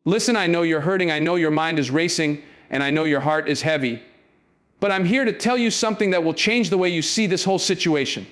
Listen, I know you're hurting, I know your mind is racing, and I know your heart is heavy. But I'm here to tell you something that will change the way you see this whole situation.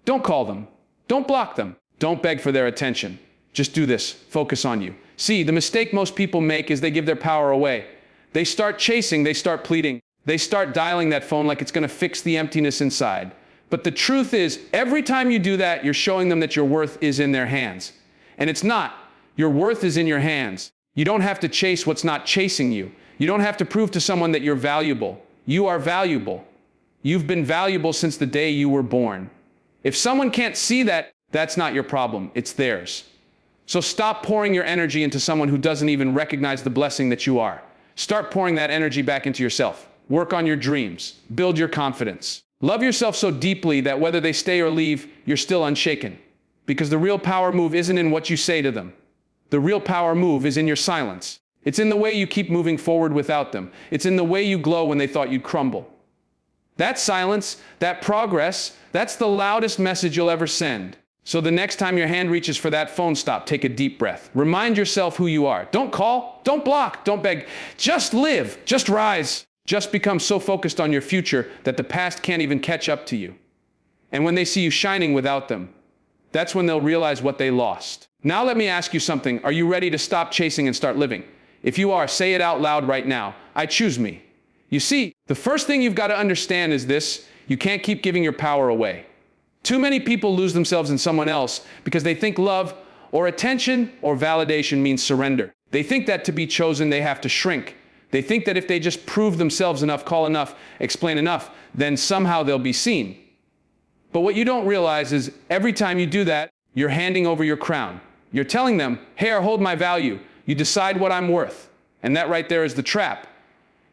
Don't call them. Don't block them. Don't beg for their attention. Just do this. Focus on you. See, the mistake most people make is they give their power away. They start chasing, they start pleading. They start dialing that phone like it's going to fix the emptiness inside. But the truth is, every time you do that, you're showing them that your worth is in their hands. And it's not. Your worth is in your hands. You don't have to chase what's not chasing you. You don't have to prove to someone that you're valuable. You are valuable. You've been valuable since the day you were born. If someone can't see that, that's not your problem. It's theirs. So stop pouring your energy into someone who doesn't even recognize the blessing that you are. Start pouring that energy back into yourself. Work on your dreams. Build your confidence. Love yourself so deeply that whether they stay or leave, you're still unshaken. Because the real power move isn't in what you say to them. The real power move is in your silence. It's in the way you keep moving forward without them. It's in the way you glow when they thought you'd crumble. That silence, that progress, that's the loudest message you'll ever send. So the next time your hand reaches for that phone, stop, take a deep breath. Remind yourself who you are. Don't call, don't block, don't beg. Just live, just rise. Just become so focused on your future that the past can't even catch up to you. And when they see you shining without them, that's when they'll realize what they lost. Now let me ask you something. Are you ready to stop chasing and start living? If you are, say it out loud right now. I choose me. You see, the first thing you've got to understand is this: you can't keep giving your power away. Too many people lose themselves in someone else because they think love or attention or validation means surrender. They think that to be chosen, they have to shrink. They think that if they just prove themselves enough, call enough, explain enough, then somehow they'll be seen. But what you don't realize is every time you do that, you're handing over your crown. You're telling them, here, hold my value. You decide what I'm worth. And that right there is the trap.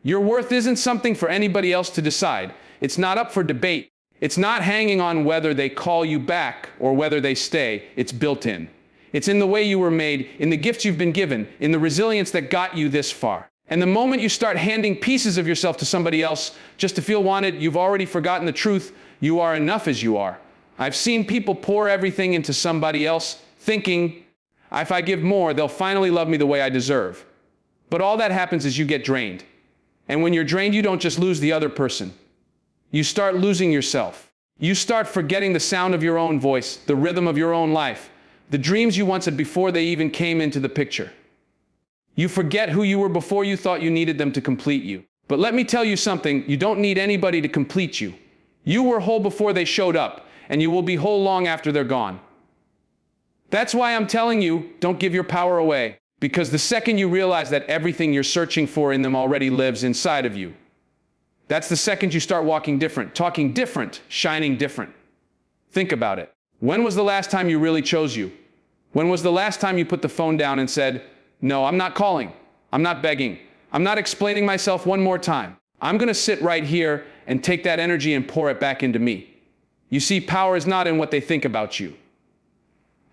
Your worth isn't something for anybody else to decide. It's not up for debate. It's not hanging on whether they call you back or whether they stay. It's built in. It's in the way you were made, in the gifts you've been given, in the resilience that got you this far. And the moment you start handing pieces of yourself to somebody else just to feel wanted, you've already forgotten the truth. You are enough as you are. I've seen people pour everything into somebody else, thinking, if I give more, they'll finally love me the way I deserve. But all that happens is you get drained. And when you're drained, you don't just lose the other person. You start losing yourself. You start forgetting the sound of your own voice, the rhythm of your own life, the dreams you once had before they even came into the picture. You forget who you were before you thought you needed them to complete you. But let me tell you something, you don't need anybody to complete you. You were whole before they showed up, and you will be whole long after they're gone. That's why I'm telling you, don't give your power away. Because the second you realize that everything you're searching for in them already lives inside of you, that's the second you start walking different, talking different, shining different. Think about it. When was the last time you really chose you? When was the last time you put the phone down and said, no, I'm not calling. I'm not begging. I'm not explaining myself one more time. I'm going to sit right here and take that energy and pour it back into me. You see, power is not in what they think about you.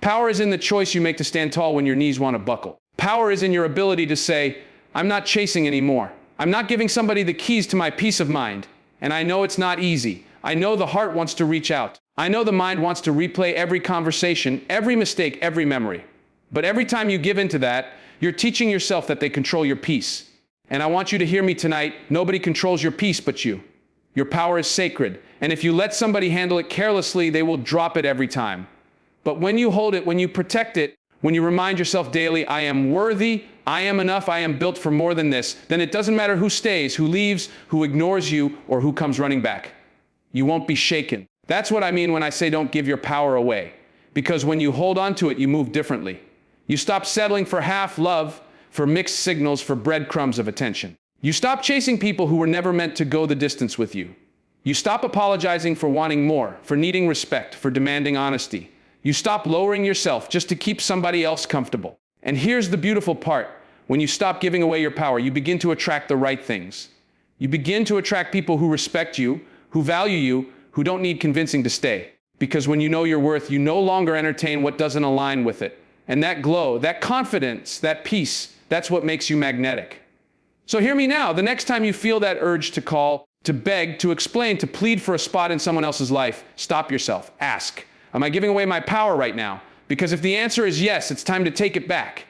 Power is in the choice you make to stand tall when your knees want to buckle. Power is in your ability to say, I'm not chasing anymore. I'm not giving somebody the keys to my peace of mind. And I know it's not easy. I know the heart wants to reach out. I know the mind wants to replay every conversation, every mistake, every memory. But every time you give into that, you're teaching yourself that they control your peace. And I want you to hear me tonight. Nobody controls your peace but you. Your power is sacred. And if you let somebody handle it carelessly, they will drop it every time. But when you hold it, when you protect it, when you remind yourself daily, I am worthy, I am enough, I am built for more than this, then it doesn't matter who stays, who leaves, who ignores you, or who comes running back. You won't be shaken. That's what I mean when I say don't give your power away. Because when you hold on to it, you move differently. You stop settling for half love, for mixed signals, for breadcrumbs of attention. You stop chasing people who were never meant to go the distance with you. You stop apologizing for wanting more, for needing respect, for demanding honesty. You stop lowering yourself just to keep somebody else comfortable. And here's the beautiful part. When you stop giving away your power, you begin to attract the right things. You begin to attract people who respect you, who value you, who don't need convincing to stay. Because when you know your worth, you no longer entertain what doesn't align with it. And that glow, that confidence, that peace, that's what makes you magnetic. So hear me now. The next time you feel that urge to call, to beg, to explain, to plead for a spot in someone else's life, stop yourself. Ask, am I giving away my power right now? Because if the answer is yes, it's time to take it back.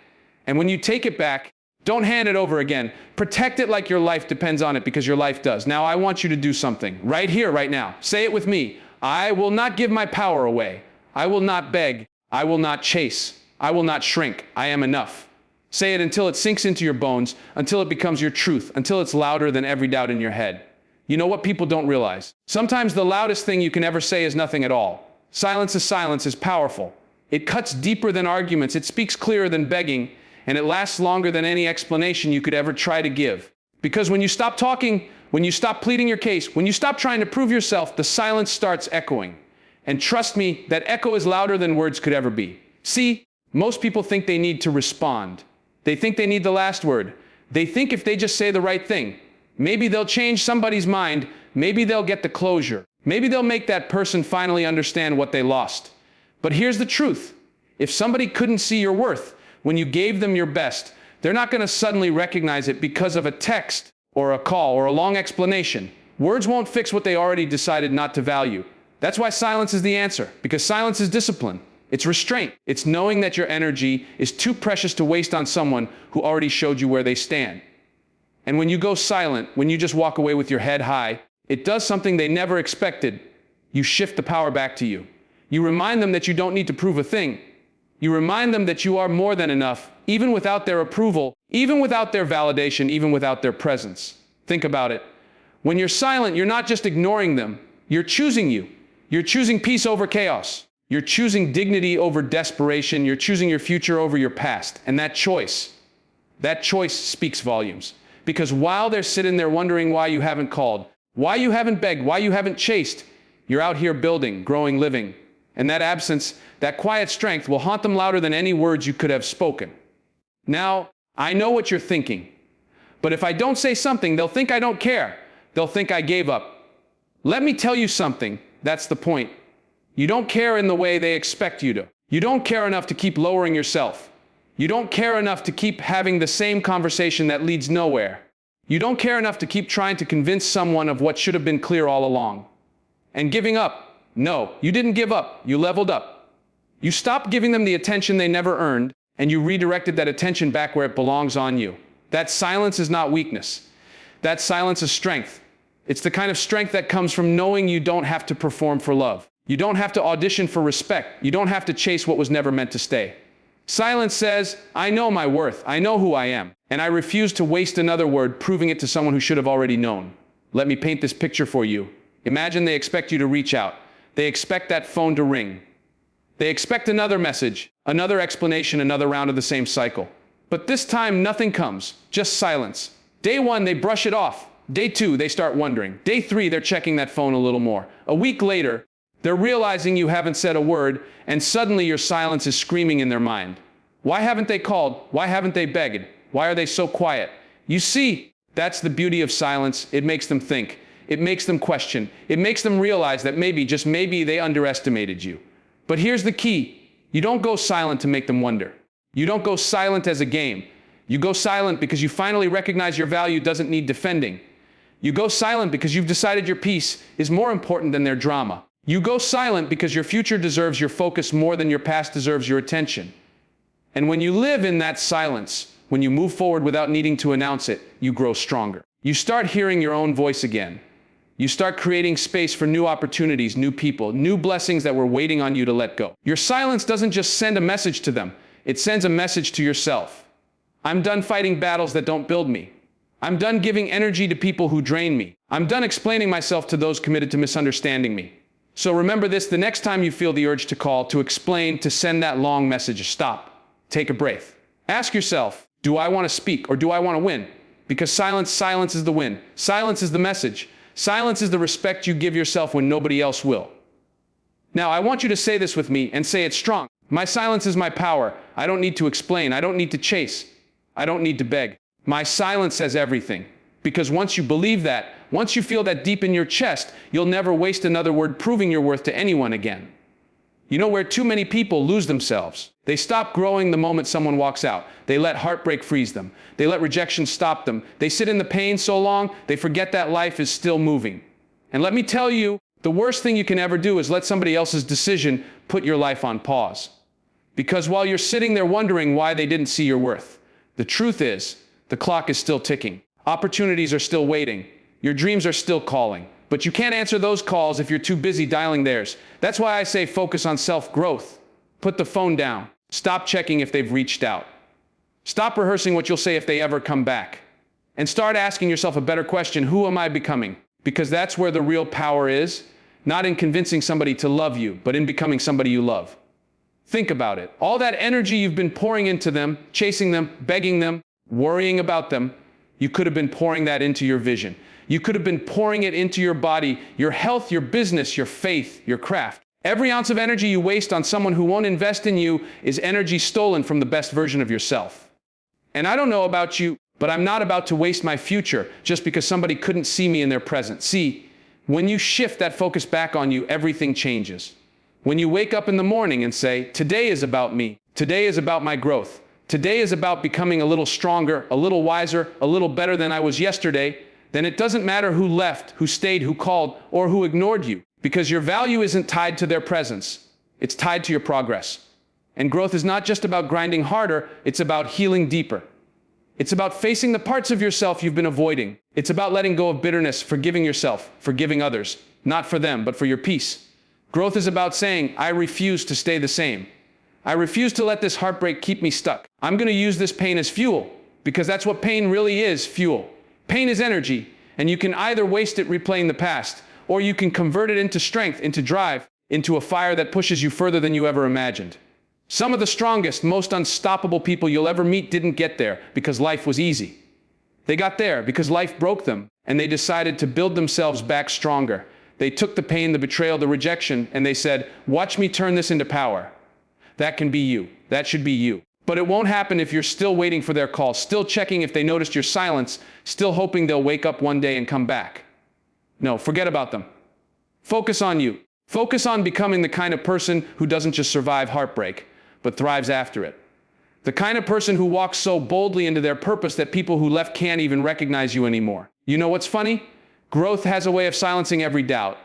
And when you take it back, don't hand it over again. Protect it like your life depends on it, because your life does. Now I want you to do something right here, right now. Say it with me. I will not give my power away. I will not beg. I will not chase. I will not shrink. I am enough. Say it until it sinks into your bones, until it becomes your truth, until it's louder than every doubt in your head. You know what people don't realize? Sometimes the loudest thing you can ever say is nothing at all. Silence is powerful. It cuts deeper than arguments. It speaks clearer than begging, and it lasts longer than any explanation you could ever try to give. Because when you stop talking, when you stop pleading your case, when you stop trying to prove yourself, the silence starts echoing. And trust me, that echo is louder than words could ever be. See, most people think they need to respond. They think they need the last word. They think if they just say the right thing, maybe they'll change somebody's mind, maybe they'll get the closure. Maybe they'll make that person finally understand what they lost. But here's the truth. If somebody couldn't see your worth when you gave them your best, they're not going to suddenly recognize it because of a text or a call or a long explanation. Words won't fix what they already decided not to value. That's why silence is the answer, because silence is discipline. It's restraint. It's knowing that your energy is too precious to waste on someone who already showed you where they stand. And when you go silent, when you just walk away with your head high, it does something they never expected. You shift the power back to you. You remind them that you don't need to prove a thing. You remind them that you are more than enough, even without their approval, even without their validation, even without their presence. Think about it. When you're silent, you're not just ignoring them. You're choosing you. You're choosing peace over chaos. You're choosing dignity over desperation. You're choosing your future over your past. And that choice speaks volumes. Because while they're sitting there wondering why you haven't called, why you haven't begged, why you haven't chased, you're out here building, growing, living. And that absence, that quiet strength will haunt them louder than any words you could have spoken. Now, I know what you're thinking. But if I don't say something, they'll think I don't care. They'll think I gave up. Let me tell you something. That's the point. You don't care in the way they expect you to. You don't care enough to keep lowering yourself. You don't care enough to keep having the same conversation that leads nowhere. You don't care enough to keep trying to convince someone of what should have been clear all along. And giving up. No, you didn't give up. You leveled up. You stopped giving them the attention they never earned, and you redirected that attention back where it belongs, on you. That silence is not weakness. That silence is strength. It's the kind of strength that comes from knowing you don't have to perform for love. You don't have to audition for respect. You don't have to chase what was never meant to stay. Silence says, I know my worth. I know who I am. And I refuse to waste another word proving it to someone who should have already known. Let me paint this picture for you. Imagine they expect you to reach out. They expect that phone to ring. They expect another message, another explanation, another round of the same cycle. But this time, nothing comes, just silence. Day 1, they brush it off. Day 2, they start wondering. Day 3, they're checking that phone a little more. A week later, they're realizing you haven't said a word, and suddenly your silence is screaming in their mind. Why haven't they called? Why haven't they begged? Why are they so quiet? You see, that's the beauty of silence. It makes them think. It makes them question. It makes them realize that maybe, just maybe, they underestimated you. But here's the key. You don't go silent to make them wonder. You don't go silent as a game. You go silent because you finally recognize your value doesn't need defending. You go silent because you've decided your peace is more important than their drama. You go silent because your future deserves your focus more than your past deserves your attention. And when you live in that silence, when you move forward without needing to announce it, you grow stronger. You start hearing your own voice again. You start creating space for new opportunities, new people, new blessings that were waiting on you to let go. Your silence doesn't just send a message to them. It sends a message to yourself. I'm done fighting battles that don't build me. I'm done giving energy to people who drain me. I'm done explaining myself to those committed to misunderstanding me. So remember this, the next time you feel the urge to call, to explain, to send that long message, stop. Take a breath. Ask yourself, do I want to speak or do I want to win? Because silence is the win. Silence is the message. Silence is the respect you give yourself when nobody else will. Now, I want you to say this with me and say it strong. My silence is my power. I don't need to explain. I don't need to chase. I don't need to beg. My silence says everything. Because once you believe that, once you feel that deep in your chest, you'll never waste another word proving your worth to anyone again. You know where too many people lose themselves? They stop growing the moment someone walks out. They let heartbreak freeze them. They let rejection stop them. They sit in the pain so long, they forget that life is still moving. And let me tell you, the worst thing you can ever do is let somebody else's decision put your life on pause. Because while you're sitting there wondering why they didn't see your worth, The truth is, the clock is still ticking. Opportunities are still waiting. Your dreams are still calling. But you can't answer those calls if you're too busy dialing theirs. That's why I say focus on self-growth. Put the phone down. Stop checking if they've reached out. Stop rehearsing what you'll say if they ever come back. And start asking yourself a better question: who am I becoming? Because that's where the real power is, not in convincing somebody to love you, but in becoming somebody you love. Think about it. All that energy you've been pouring into them, chasing them, begging them, worrying about them, you could have been pouring that into your vision. You could have been pouring it into your body, your health, your business, your faith, your craft. Every ounce of energy you waste on someone who won't invest in you is energy stolen from the best version of yourself. And I don't know about you, but I'm not about to waste my future just because somebody couldn't see me in their present. See, when you shift that focus back on you, everything changes. When you wake up in the morning and say, today is about me, today is about my growth, today is about becoming a little stronger, a little wiser, a little better than I was yesterday, then it doesn't matter who left, who stayed, who called, or who ignored you, because your value isn't tied to their presence. It's tied to your progress. And growth is not just about grinding harder, it's about healing deeper. It's about facing the parts of yourself you've been avoiding. It's about letting go of bitterness, forgiving yourself, forgiving others, not for them, but for your peace. Growth is about saying, I refuse to stay the same. I refuse to let this heartbreak keep me stuck. I'm going to use this pain as fuel, because that's what pain really is, fuel. Pain is energy, and you can either waste it replaying the past, or you can convert it into strength, into drive, into a fire that pushes you further than you ever imagined. Some of the strongest, most unstoppable people you'll ever meet didn't get there because life was easy. They got there because life broke them, and they decided to build themselves back stronger. They took the pain, the betrayal, the rejection, and they said, watch me turn this into power. That can be you. That should be you. But it won't happen if you're still waiting for their call, still checking if they noticed your silence, still hoping they'll wake up one day and come back. No, forget about them. Focus on you. Focus on becoming the kind of person who doesn't just survive heartbreak, but thrives after it. The kind of person who walks so boldly into their purpose that people who left can't even recognize you anymore. You know what's funny? Growth has a way of silencing every doubt.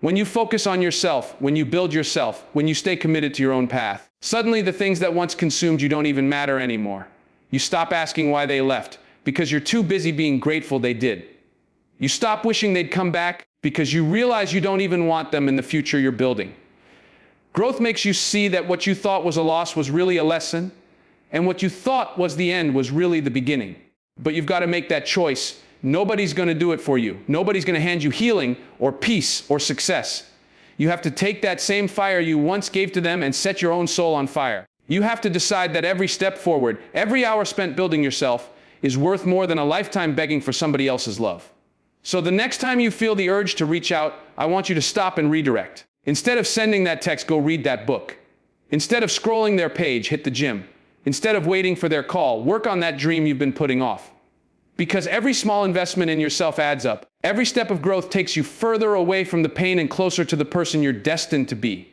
When you focus on yourself, when you build yourself, when you stay committed to your own path, suddenly the things that once consumed you don't even matter anymore. You stop asking why they left, because you're too busy being grateful they did. You stop wishing they'd come back, because you realize you don't even want them in the future you're building. Growth makes you see that what you thought was a loss was really a lesson, and what you thought was the end was really the beginning. But you've got to make that choice. Nobody's going to do it for you. Nobody's going to hand you healing or peace or success. You have to take that same fire you once gave to them and set your own soul on fire. You have to decide that every step forward, every hour spent building yourself, is worth more than a lifetime begging for somebody else's love. So the next time you feel the urge to reach out, I want you to stop and redirect. Instead of sending that text, go read that book. Instead of scrolling their page, hit the gym. Instead of waiting for their call, work on that dream you've been putting off. Because every small investment in yourself adds up. Every step of growth takes you further away from the pain and closer to the person you're destined to be.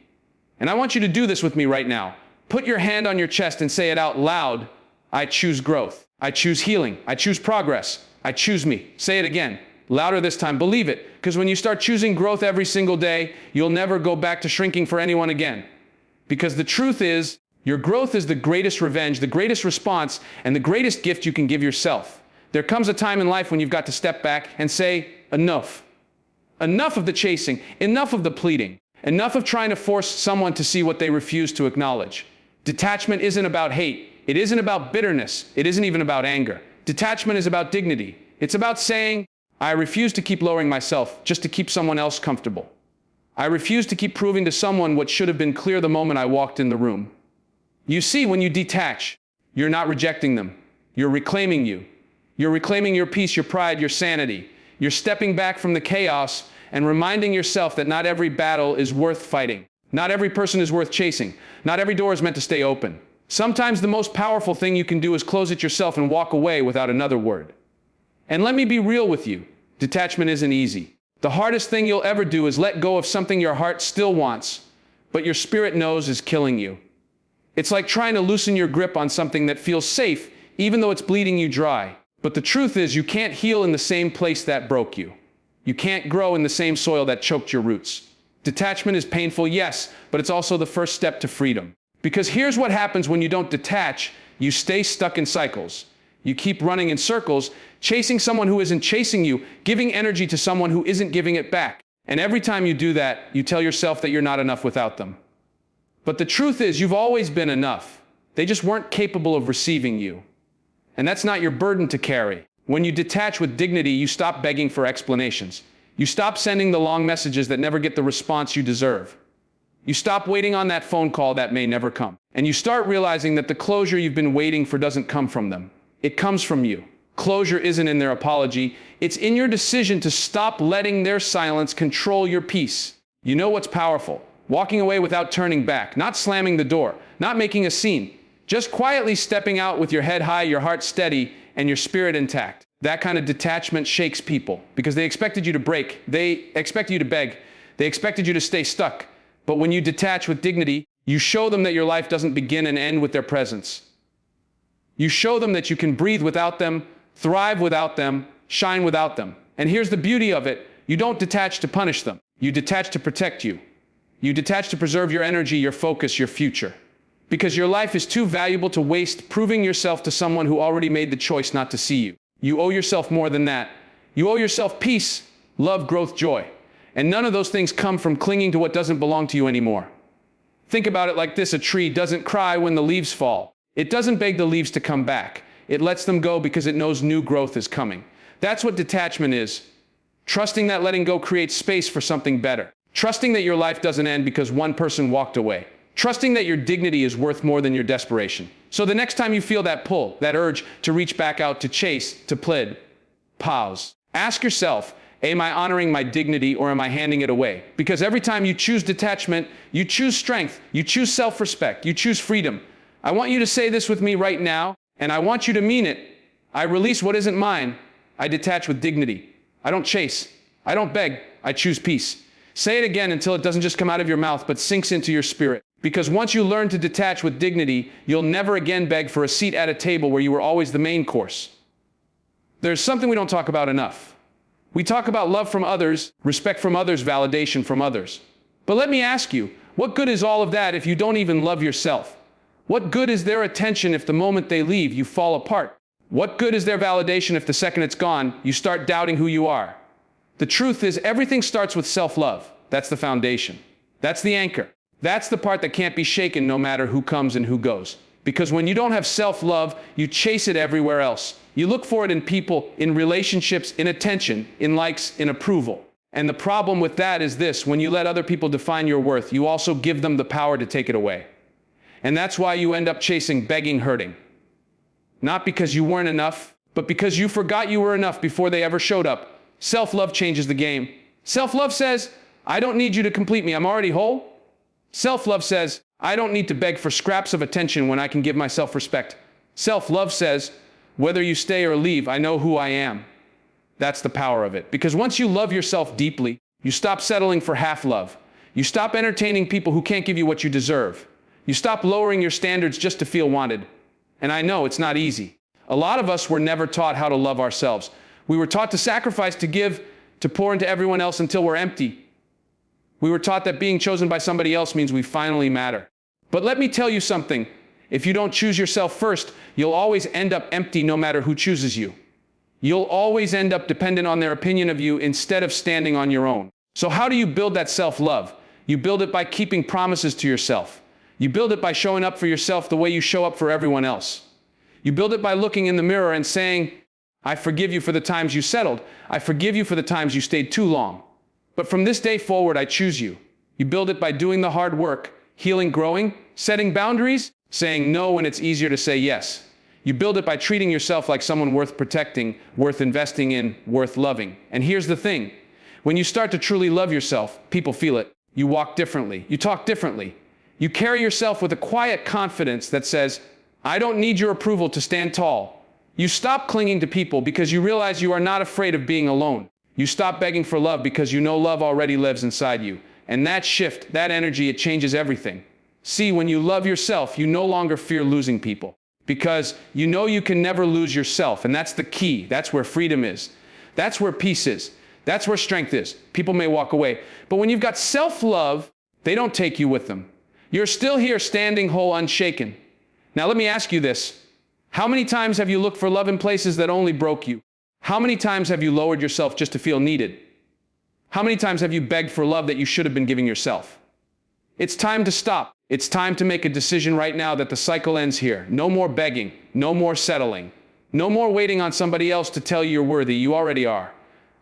And I want you to do this with me right now. Put your hand on your chest and say it out loud. I choose growth. I choose healing. I choose progress. I choose me. Say it again. Louder this time. Believe it. Because when you start choosing growth every single day, you'll never go back to shrinking for anyone again. Because the truth is, your growth is the greatest revenge, the greatest response, and the greatest gift you can give yourself. There comes a time in life when you've got to step back and say, enough. Enough of the chasing, enough of the pleading, enough of trying to force someone to see what they refuse to acknowledge. Detachment isn't about hate. It isn't about bitterness. It isn't even about anger. Detachment is about dignity. It's about saying, I refuse to keep lowering myself just to keep someone else comfortable. I refuse to keep proving to someone what should have been clear the moment I walked in the room. You see, when you detach, you're not rejecting them. You're reclaiming you. You're reclaiming your peace, your pride, your sanity. You're stepping back from the chaos and reminding yourself that not every battle is worth fighting. Not every person is worth chasing. Not every door is meant to stay open. Sometimes the most powerful thing you can do is close it yourself and walk away without another word. And let me be real with you. Detachment isn't easy. The hardest thing you'll ever do is let go of something your heart still wants, but your spirit knows is killing you. It's like trying to loosen your grip on something that feels safe, even though it's bleeding you dry. But the truth is, you can't heal in the same place that broke you. You can't grow in the same soil that choked your roots. Detachment is painful, yes, but it's also the first step to freedom. Because here's what happens when you don't detach: you stay stuck in cycles. You keep running in circles, chasing someone who isn't chasing you, giving energy to someone who isn't giving it back. And every time you do that, you tell yourself that you're not enough without them. But the truth is, you've always been enough. They just weren't capable of receiving you. And that's not your burden to carry. When you detach with dignity, you stop begging for explanations. You stop sending the long messages that never get the response you deserve. You stop waiting on that phone call that may never come. And you start realizing that the closure you've been waiting for doesn't come from them. It comes from you. Closure isn't in their apology. It's in your decision to stop letting their silence control your peace. You know what's powerful? Walking away without turning back, not slamming the door, not making a scene, just quietly stepping out with your head high, your heart steady, and your spirit intact. That kind of detachment shakes people because they expected you to break. They expected you to beg. They expected you to stay stuck. But when you detach with dignity, you show them that your life doesn't begin and end with their presence. You show them that you can breathe without them, thrive without them, shine without them. And here's the beauty of it. You don't detach to punish them. You detach to protect you. You detach to preserve your energy, your focus, your future. Because your life is too valuable to waste proving yourself to someone who already made the choice not to see you. You owe yourself more than that. You owe yourself peace, love, growth, joy. And none of those things come from clinging to what doesn't belong to you anymore. Think about it like this. A tree doesn't cry when the leaves fall. It doesn't beg the leaves to come back. It lets them go because it knows new growth is coming. That's what detachment is. Trusting that letting go creates space for something better. Trusting that your life doesn't end because one person walked away. Trusting that your dignity is worth more than your desperation. So the next time you feel that pull, that urge to reach back out, to chase, to plead, pause. Ask yourself, am I honoring my dignity or am I handing it away? Because every time you choose detachment, you choose strength, you choose self-respect, you choose freedom. I want you to say this with me right now, and I want you to mean it. I release what isn't mine. I detach with dignity. I don't chase. I don't beg. I choose peace. Say it again until it doesn't just come out of your mouth, but sinks into your spirit. Because once you learn to detach with dignity, you'll never again beg for a seat at a table where you were always the main course. There's something we don't talk about enough. We talk about love from others, respect from others, validation from others. But let me ask you, what good is all of that if you don't even love yourself? What good is their attention if the moment they leave, you fall apart? What good is their validation if the second it's gone, you start doubting who you are? The truth is, everything starts with self-love. That's the foundation. That's the anchor. That's the part that can't be shaken no matter who comes and who goes. Because when you don't have self-love, you chase it everywhere else. You look for it in people, in relationships, in attention, in likes, in approval. And the problem with that is this: when you let other people define your worth, you also give them the power to take it away. And that's why you end up chasing, begging, hurting. Not because you weren't enough, but because you forgot you were enough before they ever showed up. Self-love changes the game. Self-love says, I don't need you to complete me, I'm already whole. Self-love says, I don't need to beg for scraps of attention when I can give myself respect. Self-love says, whether you stay or leave, I know who I am. That's the power of it. Because once you love yourself deeply, you stop settling for half love. You stop entertaining people who can't give you what you deserve. You stop lowering your standards just to feel wanted. And I know it's not easy. A lot of us were never taught how to love ourselves. We were taught to sacrifice, to give, to pour into everyone else until we're empty. We were taught that being chosen by somebody else means we finally matter. But let me tell you something. If you don't choose yourself first, you'll always end up empty no matter who chooses you. You'll always end up dependent on their opinion of you instead of standing on your own. So how do you build that self-love? You build it by keeping promises to yourself. You build it by showing up for yourself the way you show up for everyone else. You build it by looking in the mirror and saying, I forgive you for the times you settled. I forgive you for the times you stayed too long. But from this day forward, I choose you. You build it by doing the hard work, healing, growing, setting boundaries, saying no when it's easier to say yes. You build it by treating yourself like someone worth protecting, worth investing in, worth loving. And here's the thing. When you start to truly love yourself, people feel it. You walk differently. You talk differently. You carry yourself with a quiet confidence that says, I don't need your approval to stand tall. You stop clinging to people because you realize you are not afraid of being alone. You stop begging for love because you know love already lives inside you. And that shift, that energy, it changes everything. See, when you love yourself, you no longer fear losing people because you know you can never lose yourself. And that's the key. That's where freedom is. That's where peace is. That's where strength is. People may walk away. But when you've got self-love, they don't take you with them. You're still here standing whole, unshaken. Now let me ask you this. How many times have you looked for love in places that only broke you? How many times have you lowered yourself just to feel needed? How many times have you begged for love that you should have been giving yourself? It's time to stop. It's time to make a decision right now that the cycle ends here. No more begging. No more settling. No more waiting on somebody else to tell you you're worthy. You already are.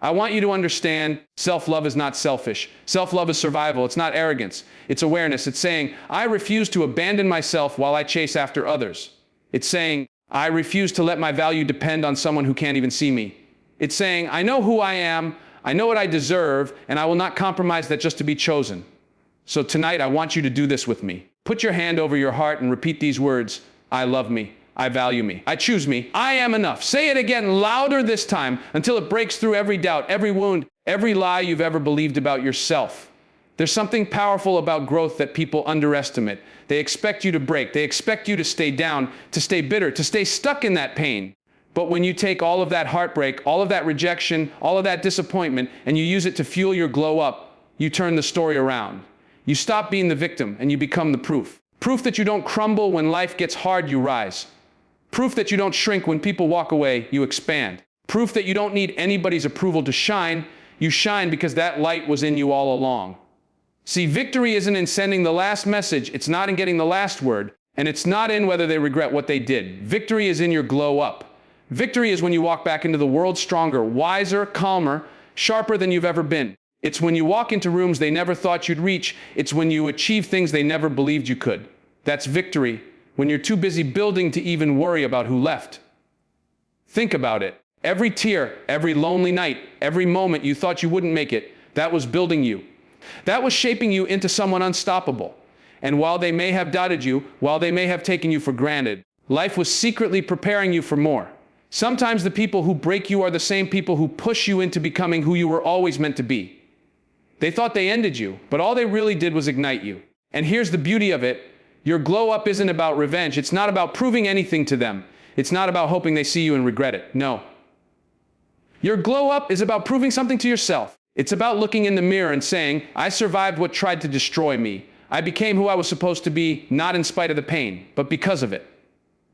I want you to understand, self-love is not selfish. Self-love is survival. It's not arrogance. It's awareness. It's saying, I refuse to abandon myself while I chase after others. It's saying, I refuse to let my value depend on someone who can't even see me. It's saying, I know who I am, I know what I deserve, and I will not compromise that just to be chosen. So tonight, I want you to do this with me. Put your hand over your heart and repeat these words. I love me. I value me. I choose me. I am enough. Say it again louder this time until it breaks through every doubt, every wound, every lie you've ever believed about yourself. There's something powerful about growth that people underestimate. They expect you to break. They expect you to stay down, to stay bitter, to stay stuck in that pain. But when you take all of that heartbreak, all of that rejection, all of that disappointment, and you use it to fuel your glow up, you turn the story around. You stop being the victim and you become the proof. Proof that you don't crumble when life gets hard, you rise. Proof that you don't shrink when people walk away, you expand. Proof that you don't need anybody's approval to shine, you shine because that light was in you all along. See, victory isn't in sending the last message, it's not in getting the last word, and it's not in whether they regret what they did. Victory is in your glow up. Victory is when you walk back into the world stronger, wiser, calmer, sharper than you've ever been. It's when you walk into rooms they never thought you'd reach. It's when you achieve things they never believed you could. That's victory, when you're too busy building to even worry about who left. Think about it. Every tear, every lonely night, every moment you thought you wouldn't make it, that was building you. That was shaping you into someone unstoppable. And while they may have doubted you, while they may have taken you for granted, life was secretly preparing you for more. Sometimes the people who break you are the same people who push you into becoming who you were always meant to be. They thought they ended you, but all they really did was ignite you. And here's the beauty of it. Your glow up isn't about revenge. It's not about proving anything to them. It's not about hoping they see you and regret it. No. Your glow up is about proving something to yourself. It's about looking in the mirror and saying, I survived what tried to destroy me. I became who I was supposed to be, not in spite of the pain, but because of it.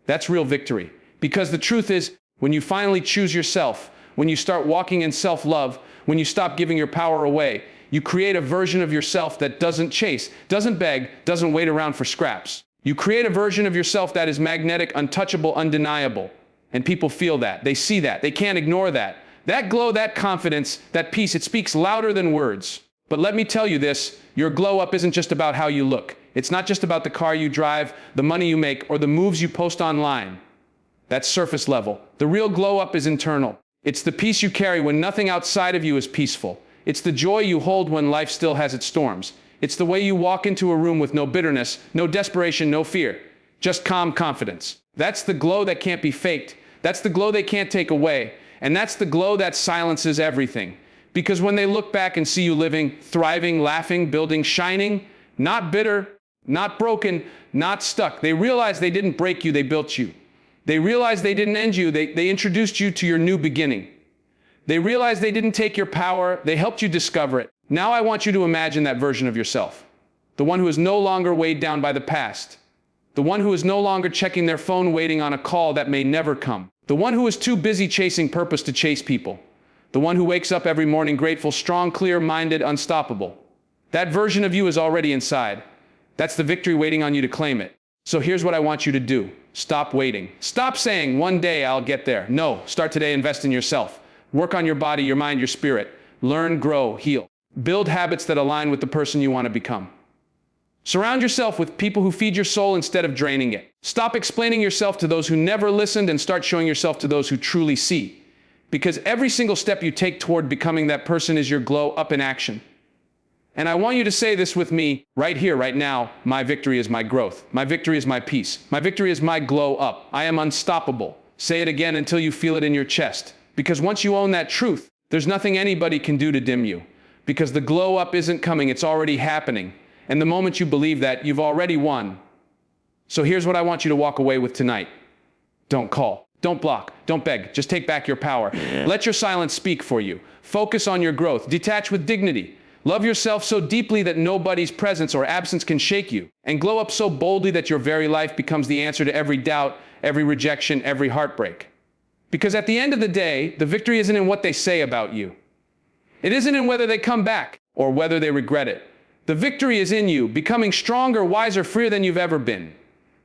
That's real victory. Because the truth is, when you finally choose yourself, when you start walking in self-love, when you stop giving your power away, you create a version of yourself that doesn't chase, doesn't beg, doesn't wait around for scraps. You create a version of yourself that is magnetic, untouchable, undeniable. And people feel that. They see that. They can't ignore that. That glow, that confidence, that peace, it speaks louder than words. But let me tell you this, your glow up isn't just about how you look. It's not just about the car you drive, the money you make, or the moves you post online. That's surface level. The real glow up is internal. It's the peace you carry when nothing outside of you is peaceful. It's the joy you hold when life still has its storms. It's the way you walk into a room with no bitterness, no desperation, no fear. Just calm confidence. That's the glow that can't be faked. That's the glow they can't take away. And that's the glow that silences everything. Because when they look back and see you living, thriving, laughing, building, shining, not bitter, not broken, not stuck, they realize they didn't break you, they built you. They realize they didn't end you, they introduced you to your new beginning. They realize they didn't take your power, they helped you discover it. Now I want you to imagine that version of yourself. The one who is no longer weighed down by the past. The one who is no longer checking their phone waiting on a call that may never come. The one who is too busy chasing purpose to chase people. The one who wakes up every morning grateful, strong, clear-minded, unstoppable. That version of you is already inside. That's the victory waiting on you to claim it. So here's what I want you to do. Stop waiting. Stop saying, one day I'll get there. No, start today, invest in yourself. Work on your body, your mind, your spirit. Learn, grow, heal. Build habits that align with the person you want to become. Surround yourself with people who feed your soul instead of draining it. Stop explaining yourself to those who never listened and start showing yourself to those who truly see. Because every single step you take toward becoming that person is your glow up in action. And I want you to say this with me right here, right now. My victory is my growth. My victory is my peace. My victory is my glow up. I am unstoppable. Say it again until you feel it in your chest. Because once you own that truth, there's nothing anybody can do to dim you. Because the glow up isn't coming, it's already happening. And the moment you believe that, you've already won. So here's what I want you to walk away with tonight. Don't call. Don't block. Don't beg. Just take back your power. Let your silence speak for you. Focus on your growth. Detach with dignity. Love yourself so deeply that nobody's presence or absence can shake you. And glow up so boldly that your very life becomes the answer to every doubt, every rejection, every heartbreak. Because at the end of the day, the victory isn't in what they say about you. It isn't in whether they come back or whether they regret it. The victory is in you, becoming stronger, wiser, freer than you've ever been.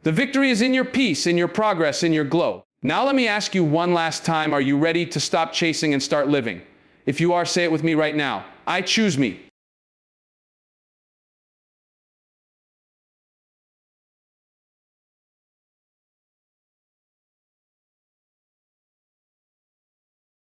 The victory is in your peace, in your progress, in your glow. Now let me ask you one last time, are you ready to stop chasing and start living? If you are, say it with me right now. I choose me.